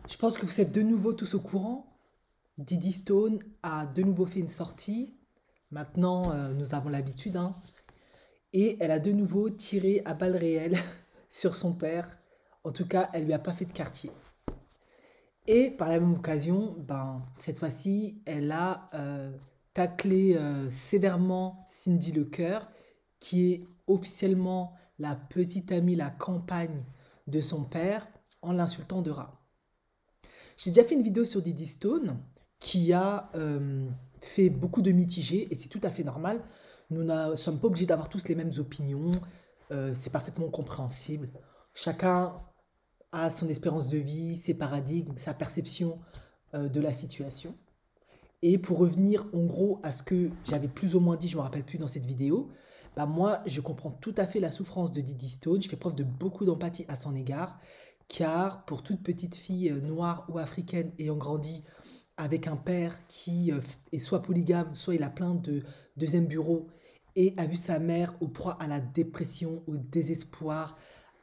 Je pense que vous êtes de nouveau tous au courant. Diddy Stone a de nouveau fait une sortie. Maintenant, nous avons l'habitude, hein. Et elle a de nouveau tiré à balles réelles sur son père. En tout cas, elle lui a pas fait de quartier. Et par la même occasion, ben, cette fois-ci, elle a taclé sévèrement Cindy Lecœur, qui est officiellement la petite amie, la compagne de son père, en l'insultant de rat. J'ai déjà fait une vidéo sur Diddy Stone qui a fait beaucoup de mitigés et c'est tout à fait normal. Nous ne sommes pas obligés d'avoir tous les mêmes opinions. C'est parfaitement compréhensible. Chacun a son espérance de vie, ses paradigmes, sa perception de la situation. Et pour revenir en gros à ce que j'avais plus ou moins dit, je ne me rappelle plus dans cette vidéo, bah moi je comprends tout à fait la souffrance de Diddy Stone, je fais preuve de beaucoup d'empathie à son égard, car pour toute petite fille noire ou africaine ayant grandi avec un père qui est soit polygame, soit il a plein de deuxième bureau, et a vu sa mère au proie à la dépression, au désespoir,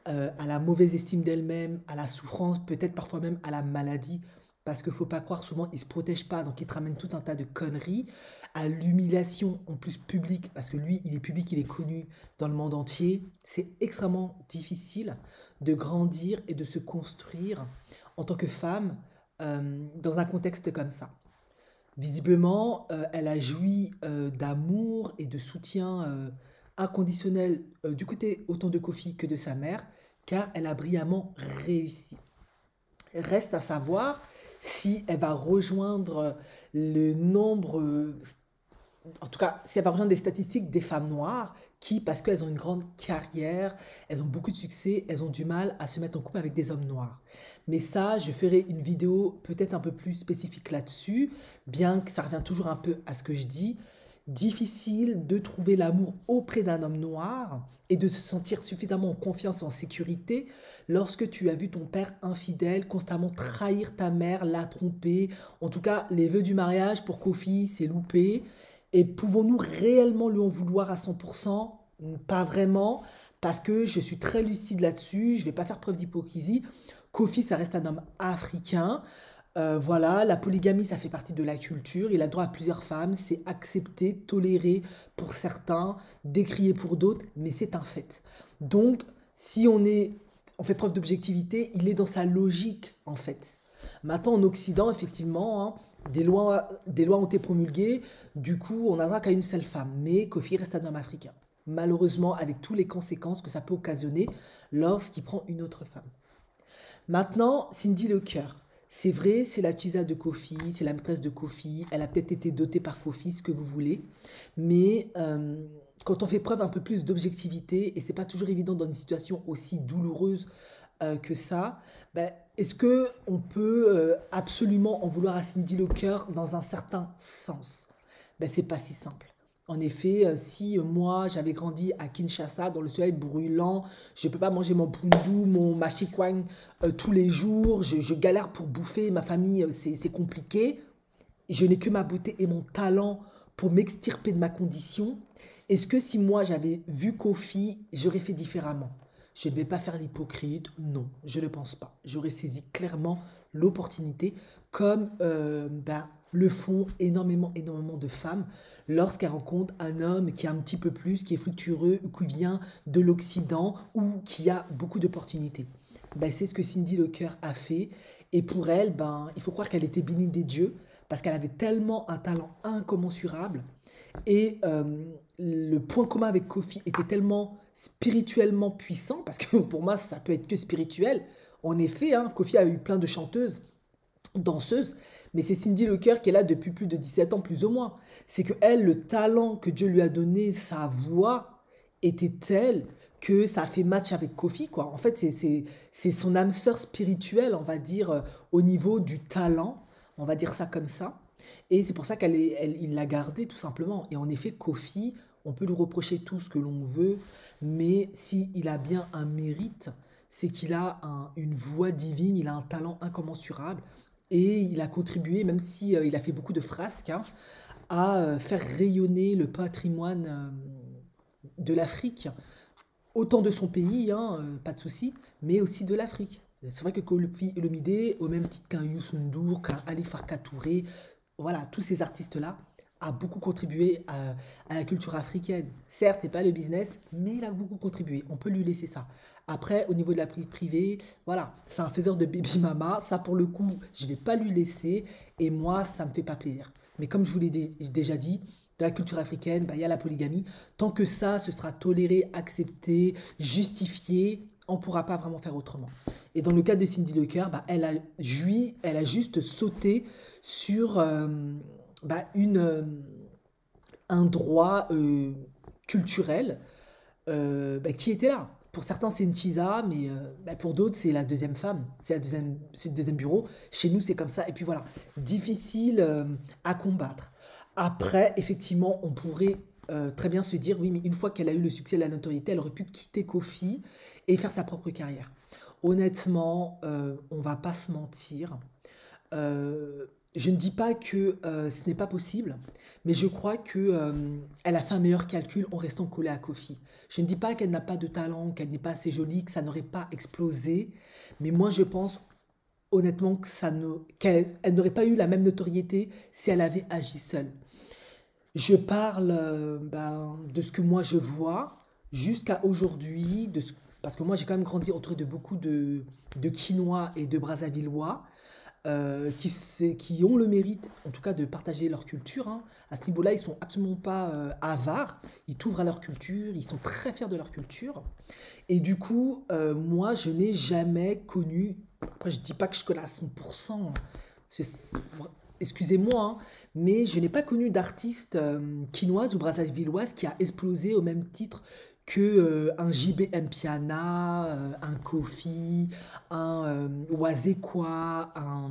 à la mauvaise estime d'elle-même, à la souffrance, peut-être parfois même à la maladie, parce qu'il ne faut pas croire, souvent, ils ne se protègent pas, donc ils te ramènent tout un tas de conneries, à l'humiliation en plus publique, parce que lui, il est public, il est connu dans le monde entier. C'est extrêmement difficile de grandir et de se construire en tant que femme dans un contexte comme ça. Visiblement, elle a joui d'amour et de soutien inconditionnel du côté autant de Kofi que de sa mère, car elle a brillamment réussi. Reste à savoir si elle va rejoindre le nombre, en tout cas, si elle va rejoindre les statistiques des femmes noires qui, parce qu'elles ont une grande carrière, elles ont beaucoup de succès, elles ont du mal à se mettre en couple avec des hommes noirs. Mais ça, je ferai une vidéo peut-être un peu plus spécifique là-dessus, bien que ça revient toujours un peu à ce que je dis. Difficile de trouver l'amour auprès d'un homme noir et de se sentir suffisamment en confiance, en sécurité, lorsque tu as vu ton père infidèle constamment trahir ta mère, la tromper. En tout cas, les vœux du mariage pour Kofi, c'est loupé. Et pouvons-nous réellement lui en vouloir à 100%? Pas vraiment, parce que je suis très lucide là-dessus, je ne vais pas faire preuve d'hypocrisie. Kofi, ça reste un homme africain. Voilà, la polygamie, ça fait partie de la culture. Il a droit à plusieurs femmes, c'est accepté, toléré pour certains, décrié pour d'autres, mais c'est un fait. Donc, si on fait preuve d'objectivité, il est dans sa logique, en fait. Maintenant, en Occident, effectivement, hein, des lois ont été promulguées, du coup, on n'a droit qu'à une seule femme. Mais Kofi reste un homme africain. Malheureusement, avec toutes les conséquences que ça peut occasionner lorsqu'il prend une autre femme. Maintenant, Cindy Lecœur. C'est vrai, c'est la Chisa de Kofi, c'est la maîtresse de Kofi, elle a peut-être été dotée par Kofi, ce que vous voulez, mais quand on fait preuve un peu plus d'objectivité, et c'est pas toujours évident dans une situation aussi douloureuse que ça, ben, est-ce que on peut absolument en vouloir à Cindy Lecœur dans un certain sens? Ben, c'est pas si simple. En effet, si moi j'avais grandi à Kinshasa dans le soleil brûlant, je ne peux pas manger mon pundou, mon machikwang tous les jours, je galère pour bouffer, ma famille c'est compliqué, je n'ai que ma beauté et mon talent pour m'extirper de ma condition. Est-ce que si moi j'avais vu Kofi, j'aurais fait différemment? Je ne vais pas faire l'hypocrite, non, je ne pense pas. J'aurais saisi clairement l'opportunité comme ben, le font énormément, énormément de femmes lorsqu'elles rencontrent un homme qui a un petit peu plus, qui est fructueux, ou qui vient de l'Occident ou qui a beaucoup d'opportunités. Ben, c'est ce que Cindy Lecœur a fait. Et pour elle, ben, il faut croire qu'elle était bénie des dieux parce qu'elle avait tellement un talent incommensurable. Et le point commun avec Kofi était tellement spirituellement puissant, parce que pour moi, ça peut être que spirituel. En effet, hein, Kofi a eu plein de chanteuses, danseuses, mais c'est Cindy Lecœur qui est là depuis plus de 17 ans, plus ou moins. C'est que elle, le talent que Dieu lui a donné, sa voix, était tel que ça a fait match avec Kofi, quoi. En fait, c'est son âme sœur spirituelle, on va dire, au niveau du talent, on va dire ça comme ça. Et c'est pour ça il l'a gardé tout simplement. Et en effet, Kofi, on peut lui reprocher tout ce que l'on veut, mais s'il a bien un mérite, c'est qu'il a une voix divine, il a un talent incommensurable. Et il a contribué, même si il a fait beaucoup de frasques, hein, à faire rayonner le patrimoine de l'Afrique. Autant de son pays, hein, pas de souci, mais aussi de l'Afrique. C'est vrai que Koffi Olomide, au même titre qu'un Youssou N'Dour, qu'un Ali Farka Touré, voilà, tous ces artistes-là, a beaucoup contribué à la culture africaine. Certes, c'est pas le business, mais il a beaucoup contribué. On peut lui laisser ça. Après, au niveau de la vie privée, voilà, c'est un faiseur de baby mama. Ça, pour le coup, je vais pas lui laisser. Et moi, ça me fait pas plaisir. Mais comme je vous l'ai déjà dit, dans la culture africaine, bah, il y a la polygamie. Tant que ça, ce sera toléré, accepté, justifié, on ne pourra pas vraiment faire autrement. Et dans le cas de Cindy Lecœur, bah, elle a juste sauté sur bah, un droit culturel bah, qui était là. Pour certains, c'est une chisa, mais bah, pour d'autres, c'est la deuxième femme, c'est le deuxième bureau. Chez nous, c'est comme ça. Et puis voilà, difficile à combattre. Après, effectivement, on pourrait très bien se dire, oui, mais une fois qu'elle a eu le succès et la notoriété, elle aurait pu quitter Kofi et faire sa propre carrière. Honnêtement, on va pas se mentir. Je ne dis pas que ce n'est pas possible, mais je crois que elle a fait un meilleur calcul en restant collée à Kofi. Je ne dis pas qu'elle n'a pas de talent, qu'elle n'est pas assez jolie, que ça n'aurait pas explosé, mais moi je pense honnêtement que qu'elle n'aurait pas eu la même notoriété si elle avait agi seule. Je parle ben, de ce que moi je vois jusqu'à aujourd'hui, parce que moi j'ai quand même grandi entouré de beaucoup de Quinois et de Brassavillois qui ont le mérite, en tout cas, de partager leur culture. Hein. À ce niveau-là, ils sont absolument pas avares. Ils t'ouvrent à leur culture. Ils sont très fiers de leur culture. Et du coup, moi, je n'ai jamais connu. Après, je dis pas que je connais à 100%. c'est- Excusez-moi, hein, mais je n'ai pas connu d'artiste quinoise ou brassavilloise qui a explosé au même titre que un JB Mpiana, un Kofi, un Wazekwa, un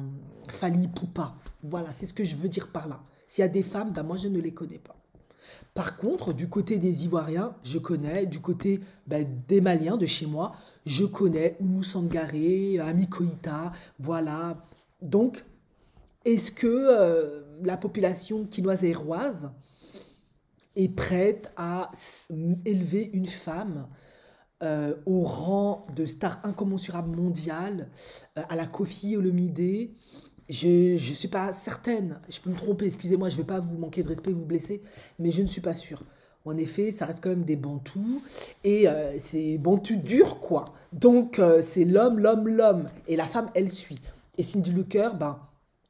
Fali Poupa. Voilà, c'est ce que je veux dire par là. S'il y a des femmes, ben moi je ne les connais pas. Par contre, du côté des Ivoiriens, je connais. Du côté ben, des Maliens de chez moi, je connais Oumou Sangaré, Ami Koïta, voilà. Donc, est-ce que la population quinoise et héroise est prête à élever une femme au rang de star incommensurable mondiale, à la Kofi Olomide? Je ne suis pas certaine, je peux me tromper, excusez-moi, je ne vais pas vous manquer de respect, vous blesser, mais je ne suis pas sûre. En effet, ça reste quand même des bantous, et c'est bantous dur, quoi. Donc, c'est l'homme, l'homme, l'homme, et la femme, elle suit. Et Cindy Lecœur, ben,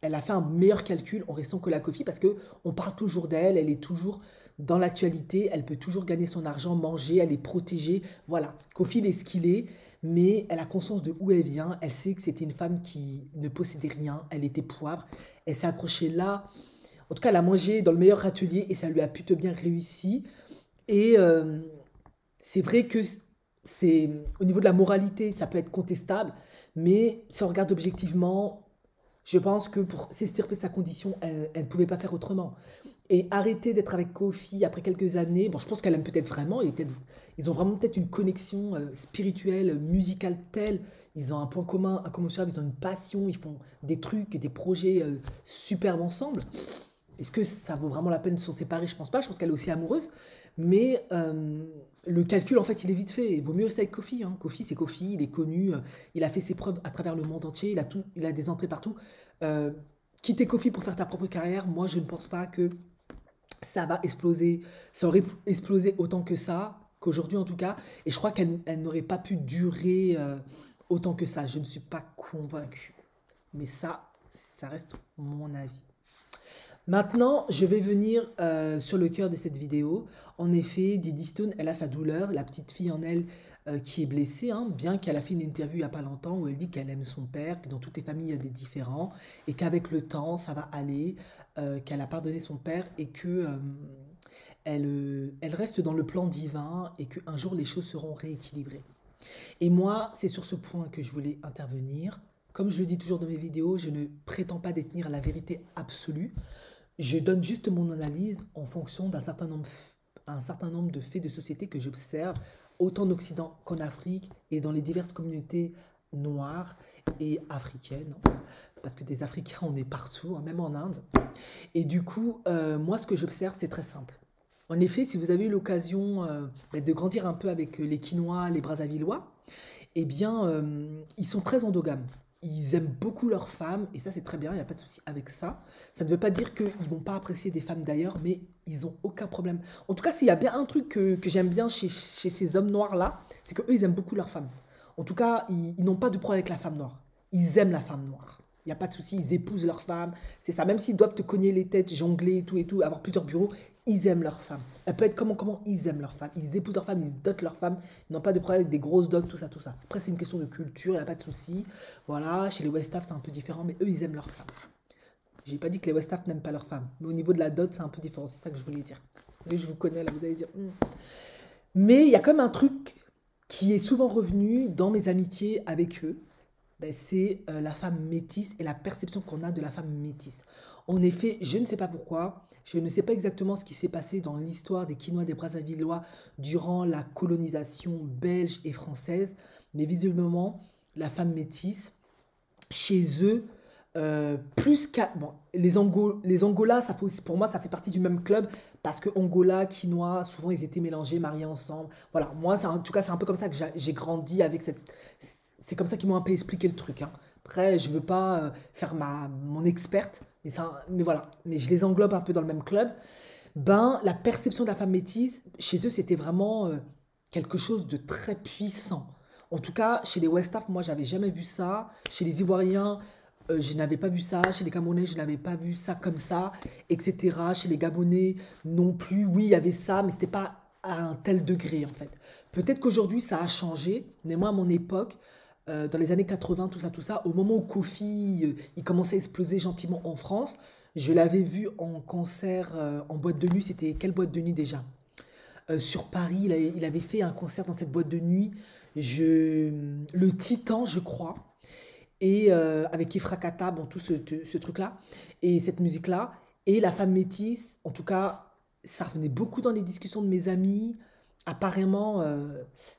elle a fait un meilleur calcul en restant que la Kofi, parce que on parle toujours d'elle, elle est toujours dans l'actualité, elle peut toujours gagner son argent, manger, elle est protégée. Voilà, Kofi il est ce qu'il est, mais elle a conscience de où elle vient. Elle sait que c'était une femme qui ne possédait rien, elle était poivre. Elle s'est accrochée là. En tout cas, elle a mangé dans le meilleur râtelier et ça lui a plutôt bien réussi. Et c'est vrai que c'est au niveau de la moralité, ça peut être contestable, mais si on regarde objectivement, je pense que pour s'extirper sa condition, elle ne pouvait pas faire autrement. Et arrêter d'être avec Kofi après quelques années, bon, je pense qu'elle aime peut-être vraiment, ils ont vraiment peut-être une connexion spirituelle, musicale telle, ils ont un point commun incommensurable, ils ont une passion, ils font des trucs, des projets superbes ensemble. Est-ce que ça vaut vraiment la peine de s'en séparer? Je pense pas, je pense qu'elle est aussi amoureuse, mais le calcul en fait il est vite fait, il vaut mieux rester avec Kofi. Hein. Kofi c'est Kofi, il est connu, il a fait ses preuves à travers le monde entier, il a des entrées partout. Euh, Quitter Kofi pour faire ta propre carrière, moi je ne pense pas que ça va exploser. Ça aurait explosé autant que ça, qu'aujourd'hui en tout cas. Et je crois qu'elle n'aurait pas pu durer autant que ça. Je ne suis pas convaincue. Mais ça reste mon avis. Maintenant, je vais venir sur le cœur de cette vidéo. En effet, Didi Stone, elle a sa douleur, la petite fille en elle qui est blessée, hein, bien qu'elle a fait une interview il n'y a pas longtemps où elle dit qu'elle aime son père, que dans toutes les familles il y a des différends, et qu'avec le temps ça va aller, qu'elle a pardonné son père et que elle reste dans le plan divin et qu'un jour les choses seront rééquilibrées. Et moi, c'est sur ce point que je voulais intervenir. Comme je le dis toujours dans mes vidéos, je ne prétends pas détenir la vérité absolue. Je donne juste mon analyse en fonction un certain nombre de faits de société que j'observe, autant en Occident qu'en Afrique et dans les diverses communautés noires et africaines. Parce que des Africains, on est partout, hein, même en Inde. Et du coup, moi, ce que j'observe, c'est très simple. En effet, si vous avez eu l'occasion de grandir un peu avec les Quinois, les Brassavillois, eh bien, ils sont très endogames. Ils aiment beaucoup leurs femmes, et ça c'est très bien, il n'y a pas de souci avec ça. Ça ne veut pas dire qu'ils ne vont pas apprécier des femmes d'ailleurs, mais ils n'ont aucun problème. En tout cas, s'il y a bien un truc que j'aime bien chez ces hommes noirs-là, c'est qu'eux, ils aiment beaucoup leurs femmes. En tout cas, ils n'ont pas de problème avec la femme noire. Ils aiment la femme noire. Il n'y a pas de souci, ils épousent leur femme. C'est ça, même s'ils doivent te cogner les têtes, jongler et tout, avoir plusieurs bureaux, ils aiment leur femme. Elle peut être comment ils aiment leur femme. Ils épousent leur femme, ils dotent leur femme. Ils n'ont pas de problème avec des grosses dots, tout ça, tout ça. Après, c'est une question de culture, il n'y a pas de souci. Voilà, chez les Westaf, c'est un peu différent, mais eux, ils aiment leur femme. J'ai pas dit que les Westaf n'aiment pas leur femme. Mais au niveau de la dot, c'est un peu différent. C'est ça que je voulais dire. Et je vous connais, là, vous allez dire. Hmm. Mais il y a quand même un truc qui est souvent revenu dans mes amitiés avec eux. Ben, c'est la femme métisse et la perception qu'on a de la femme métisse. En effet, je ne sais pas pourquoi, je ne sais pas exactement ce qui s'est passé dans l'histoire des Quinois des Brazzavillois durant la colonisation belge et française, mais visiblement, la femme métisse, chez eux, plus qu'à... Bon, les Angolas, ça fait pour moi, ça fait partie du même club, parce que Angola, Quinois, souvent, ils étaient mélangés, mariés ensemble. Voilà, moi, en tout cas, c'est un peu comme ça que j'ai grandi avec cette... C'est comme ça qu'ils m'ont un peu expliqué le truc, hein. Après, je veux pas faire mon experte, mais voilà. Mais je les englobe un peu dans le même club. Ben, la perception de la femme métisse, chez eux, c'était vraiment quelque chose de très puissant. En tout cas, chez les Westaf, moi, j'avais jamais vu ça. Chez les Ivoiriens, je n'avais pas vu ça. Chez les Camerounais, je n'avais pas vu ça comme ça, etc. Chez les Gabonais, non plus. Oui, il y avait ça, mais c'était pas à un tel degré, en fait. Peut-être qu'aujourd'hui, ça a changé. Mais moi, à mon époque, dans les années 80, tout ça, au moment où Kofi, il commençait à exploser gentiment en France, je l'avais vu en concert en boîte de nuit. C'était quelle boîte de nuit déjà? Sur Paris, il avait fait un concert dans cette boîte de nuit, le Titan, je crois, et avec Ifra Kata, bon, tout ce truc-là, et cette musique-là, et la femme métisse, en tout cas, ça revenait beaucoup dans les discussions de mes amis. Apparemment,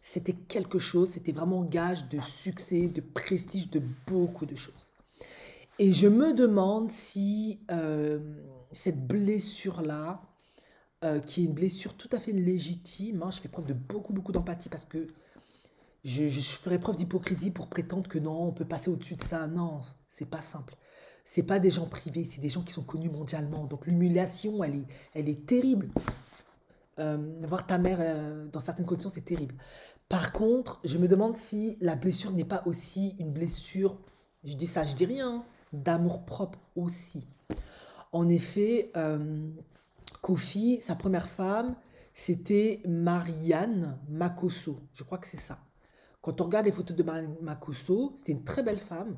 c'était quelque chose, c'était vraiment gage de succès, de prestige, de beaucoup de choses. Et je me demande si cette blessure-là, qui est une blessure tout à fait légitime, hein, je fais preuve de beaucoup d'empathie parce que je ferais preuve d'hypocrisie pour prétendre que non, on peut passer au-dessus de ça. Non, c'est pas simple. C'est pas des gens privés, c'est des gens qui sont connus mondialement. Donc l'humiliation, elle est terrible. Voir ta mère dans certaines conditions, c'est terrible. Par contre, je me demande si la blessure n'est pas aussi une blessure, je dis ça, je dis rien, hein, d'amour propre aussi. En effet, Kofi, sa première femme, c'était Marianne Makosso. Je crois que c'est ça. Quand on regarde les photos de Marianne Makosso, c'était une très belle femme,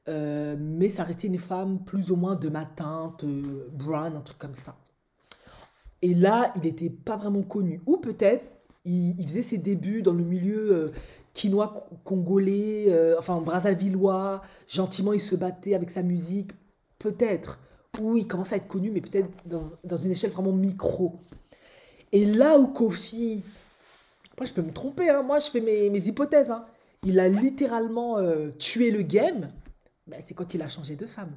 mais ça restait une femme plus ou moins de ma teinte, brown, un truc comme ça. Et là, il n'était pas vraiment connu. Ou peut-être, il faisait ses débuts dans le milieu quinois congolais, enfin brazzavillois. Gentiment, il se battait avec sa musique. Peut-être. Ou il commençait à être connu, mais peut-être dans une échelle vraiment micro. Et là où Kofi, après je peux me tromper, hein, moi je fais mes hypothèses, hein. Il a littéralement tué le game, ben, c'est quand il a changé de femme.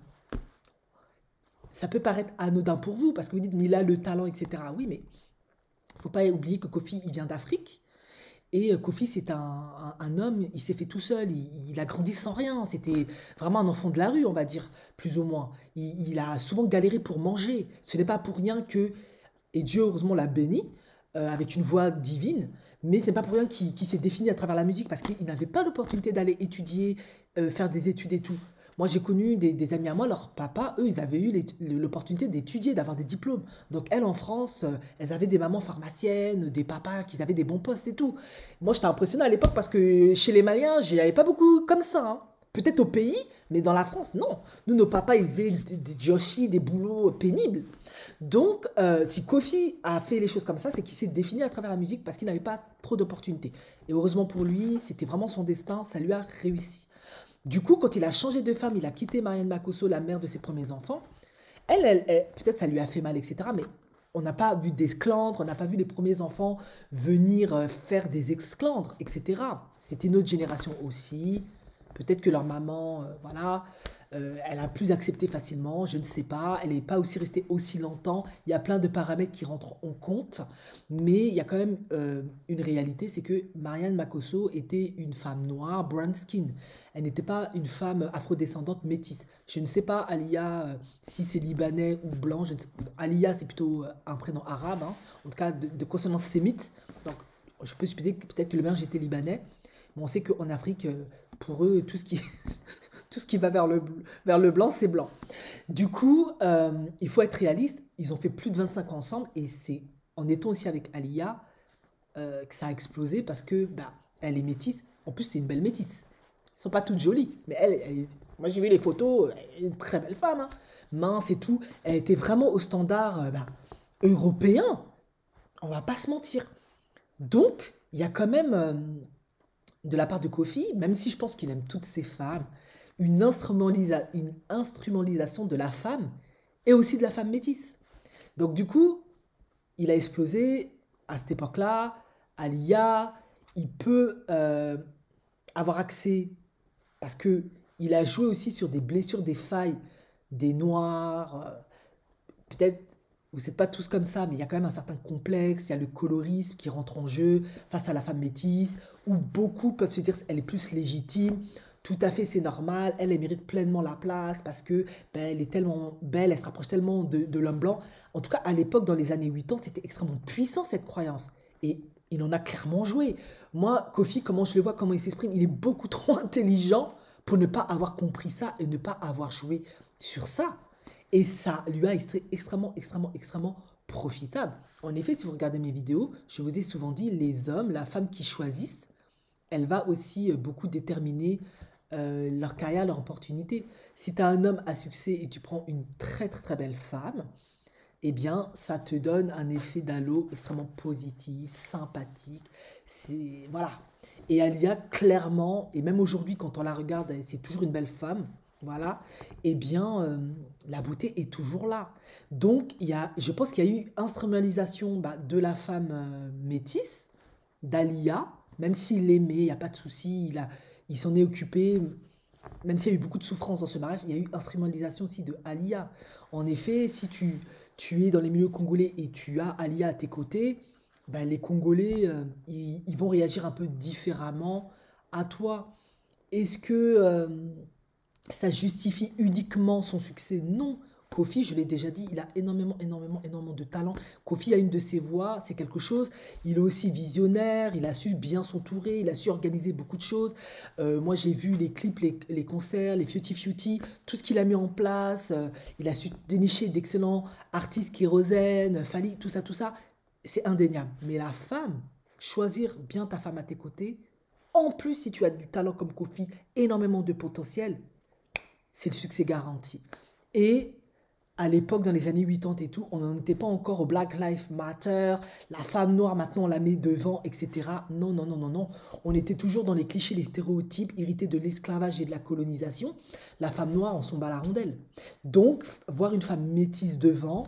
Ça peut paraître anodin pour vous, parce que vous dites, mais il a le talent, etc. Oui, mais il ne faut pas oublier que Kofi, il vient d'Afrique. Et Kofi, c'est un homme, il s'est fait tout seul, il a grandi sans rien. C'était vraiment un enfant de la rue, on va dire, plus ou moins. Il a souvent galéré pour manger. Ce n'est pas pour rien que, et Dieu heureusement l'a béni, avec une voix divine, mais ce n'est pas pour rien qu'il s'est défini à travers la musique, parce qu'il n'avait pas l'opportunité d'aller étudier, faire des études et tout. Moi, j'ai connu des amis à moi, leur papa, eux, ils avaient eu l'opportunité d'étudier, d'avoir des diplômes. Donc, elles, en France, elles avaient des mamans pharmaciennes, des papas qui avaient des bons postes et tout. Moi, j'étais impressionné à l'époque parce que chez les Maliens, j'y avais pas beaucoup comme ça, hein. Peut-être au pays, mais dans la France, non. Nous, nos papas, ils faisaient des joshis, des boulots pénibles. Donc, si Kofi a fait les choses comme ça, c'est qu'il s'est défini à travers la musique parce qu'il n'avait pas trop d'opportunités. Et heureusement pour lui, c'était vraiment son destin, ça lui a réussi. Du coup, quand il a changé de femme, il a quitté Marianne Makosso, la mère de ses premiers enfants. Peut-être ça lui a fait mal, etc. Mais on n'a pas vu d'esclandre, on n'a pas vu les premiers enfants venir faire des exclandres, etc. C'était notre génération aussi. Peut-être que leur maman, voilà, elle a plus accepté facilement, je ne sais pas. Elle n'est pas aussi restée aussi longtemps. Il y a plein de paramètres qui rentrent en compte. Mais il y a quand même une réalité, c'est que Marianne Makosso était une femme noire, brown skin. Elle n'était pas une femme afrodescendante métisse. Je ne sais pas, Alia, si c'est libanais ou blanc. Je ne sais- Alia, c'est plutôt un prénom arabe, hein, en tout cas de consonance sémite. Donc, je peux supposer que peut-être que le mélange était libanais. Mais on sait qu'en Afrique, pour eux, tout ce qui, tout ce qui va vers le blanc, c'est blanc. Du coup, il faut être réaliste. Ils ont fait plus de 25 ans ensemble et c'est en étant aussi avec Alia que ça a explosé parce que bah, elle est métisse. En plus, c'est une belle métisse. Elles sont pas toutes jolies, mais moi j'ai vu les photos, elle est une très belle femme, hein. Mince et tout. Elle était vraiment au standard bah, européen. On va pas se mentir. Donc, il y a quand même de la part de Kofi, même si je pense qu'il aime toutes ces femmes, une instrumentalisation de la femme et aussi de la femme métisse. Donc du coup, il a explosé à cette époque-là, à l'IA, il peut avoir accès, parce que il a joué aussi sur des blessures, des failles, des noirs, peut-être vous n'êtes pas tous comme ça, mais il y a quand même un certain complexe, il y a le colorisme qui rentre en jeu face à la femme métisse, où beaucoup peuvent se dire elle est plus légitime, tout à fait c'est normal, elle mérite pleinement la place parce que ben, elle est tellement belle, elle se rapproche tellement de l'homme blanc. En tout cas, à l'époque, dans les années 80, c'était extrêmement puissant cette croyance. Et il en a clairement joué. Moi, Kofi, comment je le vois, comment il s'exprime, il est beaucoup trop intelligent pour ne pas avoir compris ça et ne pas avoir joué sur ça. Et ça lui a été extrêmement, extrêmement, extrêmement profitable. En effet, si vous regardez mes vidéos, je vous ai souvent dit, les hommes, la femme qui choisissent, elle va aussi beaucoup déterminer leur carrière, leur opportunité. Si tu as un homme à succès et tu prends une très très très belle femme, eh bien, ça te donne un effet d'halo extrêmement positif, sympathique. C'est voilà. Et Alia, clairement, et même aujourd'hui, quand on la regarde, c'est toujours une belle femme. Voilà. Eh bien, la beauté est toujours là. Donc, je pense qu'il y a eu instrumentalisation bah, de la femme métisse, d'Alia, même s'il l'aimait, il n'y a pas de souci, il s'en est occupé, même s'il y a eu beaucoup de souffrance dans ce mariage, il y a eu instrumentalisation aussi de Alia. En effet, si tu es dans les milieux congolais et tu as Alia à tes côtés, ben, les Congolais, ils vont réagir un peu différemment à toi. Est-ce que ça justifie uniquement son succès? Non. Kofi, je l'ai déjà dit, il a énormément, énormément, énormément de talent. Kofi a une de ses voix, c'est quelque chose. Il est aussi visionnaire, il a su bien s'entourer, il a su organiser beaucoup de choses. Moi, j'ai vu les clips, les concerts, les Feuti Feuti, tout ce qu'il a mis en place. Il a su dénicher d'excellents artistes, Kérosène, Fali, tout ça, tout ça. C'est indéniable. Mais la femme, choisir bien ta femme à tes côtés, en plus, si tu as du talent comme Kofi, énormément de potentiel, c'est le succès garanti. Et à l'époque, dans les années 80 et tout, on n'en était pas encore au Black Lives Matter, la femme noire, maintenant on la met devant, etc. Non, non, non, non, non. On était toujours dans les clichés, les stéréotypes, hérités de l'esclavage et de la colonisation. La femme noire, on s'en bat la rondelle. Donc, voir une femme métisse devant,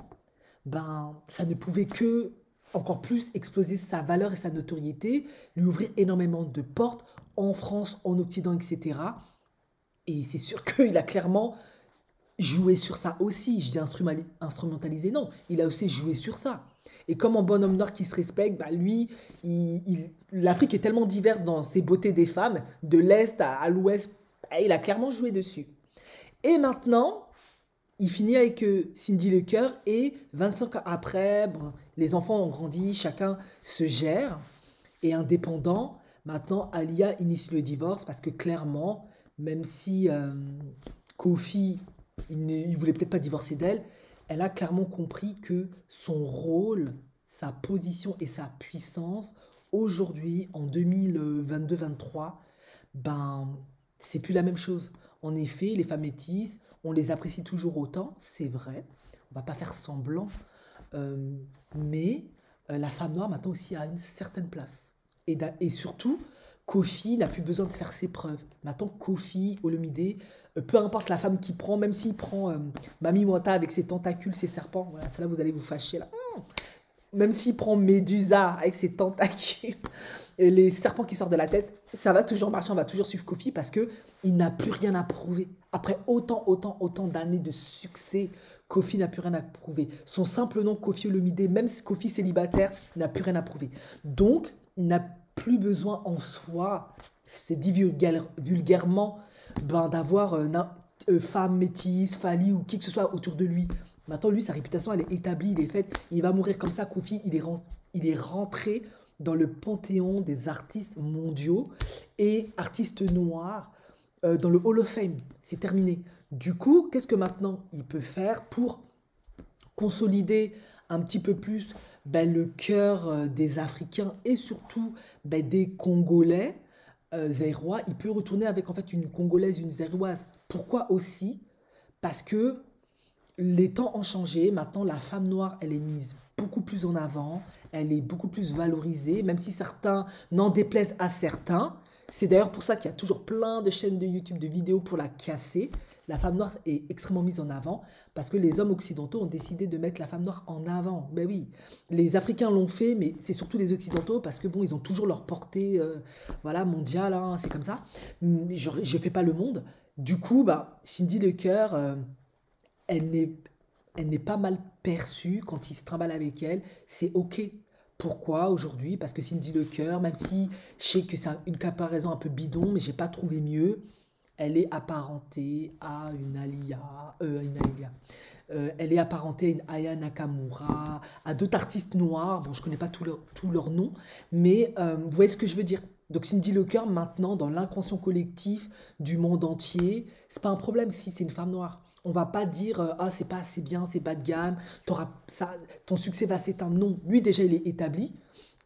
ben, ça ne pouvait que encore plus exploser sa valeur et sa notoriété, lui ouvrir énormément de portes en France, en Occident, etc. Et c'est sûr qu'il a clairement joué sur ça aussi. Je dis instrumentalisé, non. Il a aussi joué sur ça. Et comme un bonhomme noir qui se respecte, bah lui, l'Afrique est tellement diverse dans ses beautés des femmes, de l'Est à l'Ouest, il a clairement joué dessus. Et maintenant, il finit avec Cindy Lecoeur et 25 ans après, bon, les enfants ont grandi, chacun se gère, et indépendant. Maintenant, Alia initie le divorce parce que clairement, même si Kofi, il voulait peut-être pas divorcer d'elle, elle a clairement compris que son rôle, sa position et sa puissance, aujourd'hui, en 2022-23, ben, c'est plus la même chose. En effet, les femmes métisses, on les apprécie toujours autant, c'est vrai, on va pas faire semblant, euh, mais la femme noire maintenant aussi a une certaine place. Et surtout, Kofi n'a plus besoin de faire ses preuves. Maintenant, Kofi, Olomide, peu importe la femme qui prend, même s'il prend Mami Wata avec ses tentacules, ses serpents, voilà, celle-là vous allez vous fâcher là. Même s'il prend Médusa avec ses tentacules, et les serpents qui sortent de la tête, ça va toujours marcher, on va toujours suivre Kofi parce que il n'a plus rien à prouver. Après autant d'années de succès, Kofi n'a plus rien à prouver. Son simple nom, Kofi Olomide, même si Kofi célibataire, n'a plus rien à prouver. Donc, il n'a plus besoin en soi, c'est dit vulgairement, ben, d'avoir femme métisse, Fali ou qui que ce soit autour de lui. Maintenant, lui, sa réputation, elle est établie, il est fait. Il va mourir comme ça, Kofi, il est rentré dans le panthéon des artistes mondiaux et artistes noirs dans le Hall of Fame. C'est terminé. Du coup, qu'est-ce que maintenant il peut faire pour consolider un petit peu plus ben, le cœur des Africains et surtout ben, des Congolais zaïrois? Il peut retourner avec en fait une Congolaise, une zaïroise. Pourquoi aussi? Parce que les temps ont changé. Maintenant, la femme noire, elle est mise beaucoup plus en avant. Elle est beaucoup plus valorisée, même si certains n'en déplaisent à certains. C'est d'ailleurs pour ça qu'il y a toujours plein de chaînes de YouTube, de vidéos pour la casser. La femme noire est extrêmement mise en avant parce que les hommes occidentaux ont décidé de mettre la femme noire en avant. Ben oui, les Africains l'ont fait, mais c'est surtout les Occidentaux parce que bon, ils ont toujours leur portée voilà, mondiale, hein, c'est comme ça. Je ne fais pas le monde. Du coup, bah, Cindy Lecœur, elle n'est elle n'est pas mal perçue quand il se trimballe avec elle. C'est OK. Pourquoi aujourd'hui? Parce que Cindy Lecœur, même si je sais que c'est une comparaison un peu bidon, mais j'ai pas trouvé mieux, elle est apparentée à elle est apparentée à une Aya Nakamura, à d'autres artistes noirs. Bon, je connais pas tous leurs noms, mais vous voyez ce que je veux dire. Donc Cindy Lecœur, maintenant, dans l'inconscient collectif du monde entier, c'est pas un problème si c'est une femme noire. On va pas dire ah c'est pas assez bien, c'est bas de gamme, ton succès va s'éteindre. Non, lui déjà il est établi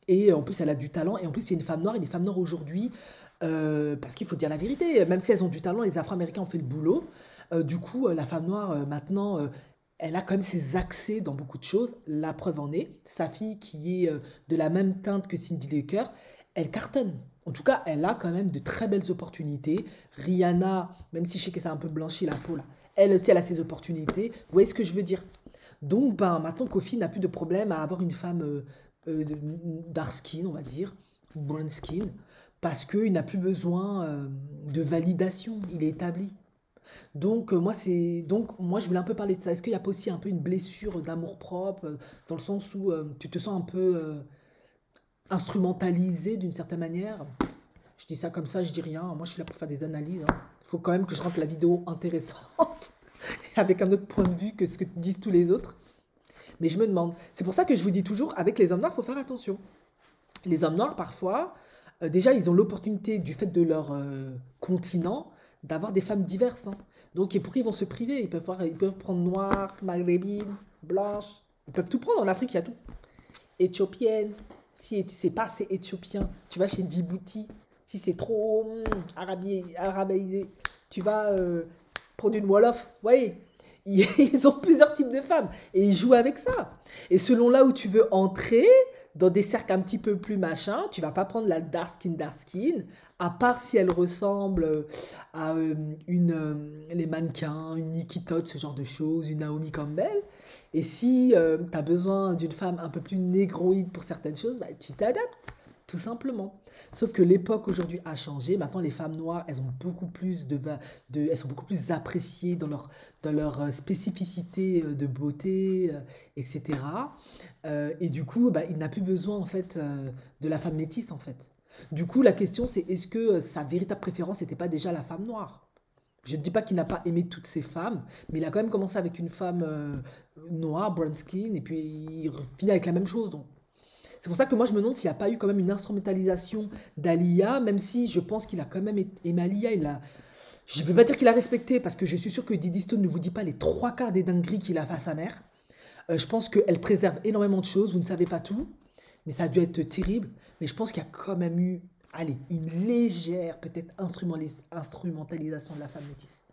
et en plus elle a du talent et en plus c'est une femme noire et les femmes noires aujourd'hui, parce qu'il faut dire la vérité, même si elles ont du talent, les Afro-Américains ont fait le boulot. Du coup la femme noire maintenant elle a quand même ses accès dans beaucoup de choses. La preuve en est, sa fille qui est de la même teinte que Cindy Lecœur, elle cartonne. En tout cas, elle a quand même de très belles opportunités. Rihanna, même si je sais que ça a un peu blanchi la peau là, elle aussi elle a ses opportunités. Vous voyez ce que je veux dire? Donc ben, maintenant, Kofi n'a plus de problème à avoir une femme dark skin, on va dire, ou brown skin, parce qu'il n'a plus besoin de validation, il est établi. Donc moi je voulais un peu parler de ça. Est-ce qu'il n'y a pas aussi un peu une blessure d'amour-propre, dans le sens où tu te sens un peu instrumentalisé d'une certaine manière? Je dis ça comme ça, je dis rien. Moi, je suis là pour faire des analyses, hein. Il faut quand même que je rende la vidéo intéressante, avec un autre point de vue que ce que disent tous les autres. Mais je me demande. C'est pour ça que je vous dis toujours, avec les hommes noirs, il faut faire attention. Les hommes noirs, parfois, déjà, ils ont l'opportunité, du fait de leur continent, d'avoir des femmes diverses, hein. Donc, et pour qui ils vont se priver? Ils peuvent prendre noire, maghrébine, blanche. Ils peuvent tout prendre. En Afrique, il y a tout. Éthiopienne. Si c'est pas assez éthiopien, tu vas chez Djibouti. Si c'est trop arabisé, tu vas prendre une Wolof. Vous voyez, ils ont plusieurs types de femmes et ils jouent avec ça. Et selon là où tu veux entrer, dans des cercles un petit peu plus machin, tu vas pas prendre la dark skin, à part si elle ressemble à les mannequins, une Nikki Todd, ce genre de choses, une Naomi Campbell. Et si tu as besoin d'une femme un peu plus négroïde pour certaines choses, bah, tu t'adaptes, tout simplement. Sauf que l'époque aujourd'hui a changé. Maintenant, les femmes noires, elles ont beaucoup plus elles sont beaucoup plus appréciées dans leur spécificité de beauté, etc. Et du coup, bah, il n'a plus besoin en fait de la femme métisse en fait. Du coup, la question c'est est-ce que sa véritable préférence n'était pas déjà la femme noire? Je ne dis pas qu'il n'a pas aimé toutes ces femmes, mais il a quand même commencé avec une femme noire, brown skin, et puis il finit avec la même chose. Donc c'est pour ça que moi je me demande s'il n'y a pas eu quand même une instrumentalisation d'Alia, même si je pense qu'il a quand même aimé Alia. Je ne vais pas dire qu'il a respecté, parce que je suis sûr que Diddy Stone ne vous dit pas les trois quarts des dingueries qu'il a fait à sa mère. Je pense qu'elle préserve énormément de choses, vous ne savez pas tout, mais ça a dû être terrible. Mais je pense qu'il y a quand même eu, allez, une légère, peut-être instrumentalisation de la femme métisse.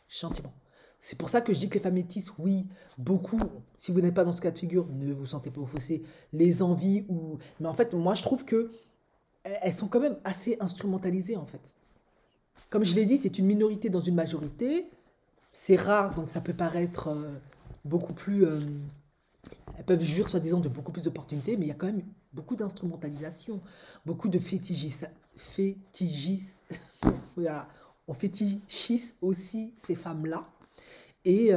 Gentiment. C'est pour ça que je dis que les femmes métisses, oui, beaucoup, si vous n'êtes pas dans ce cas de figure, ne vous sentez pas au fossé, les envies ou... Mais en fait, moi, je trouve que elles sont quand même assez instrumentalisées, en fait. Comme je l'ai dit, c'est une minorité dans une majorité. C'est rare, donc ça peut paraître beaucoup plus... elles peuvent jouir, soi-disant, de beaucoup plus d'opportunités, mais il y a quand même beaucoup d'instrumentalisation, beaucoup de voilà, on fétichise aussi ces femmes-là. Et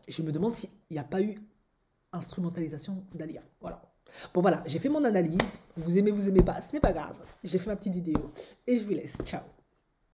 je me demande s'il n'y a pas eu instrumentalisation d'Alia. Voilà. Bon voilà, j'ai fait mon analyse. Vous aimez pas, ce n'est pas grave. J'ai fait ma petite vidéo et je vous laisse. Ciao.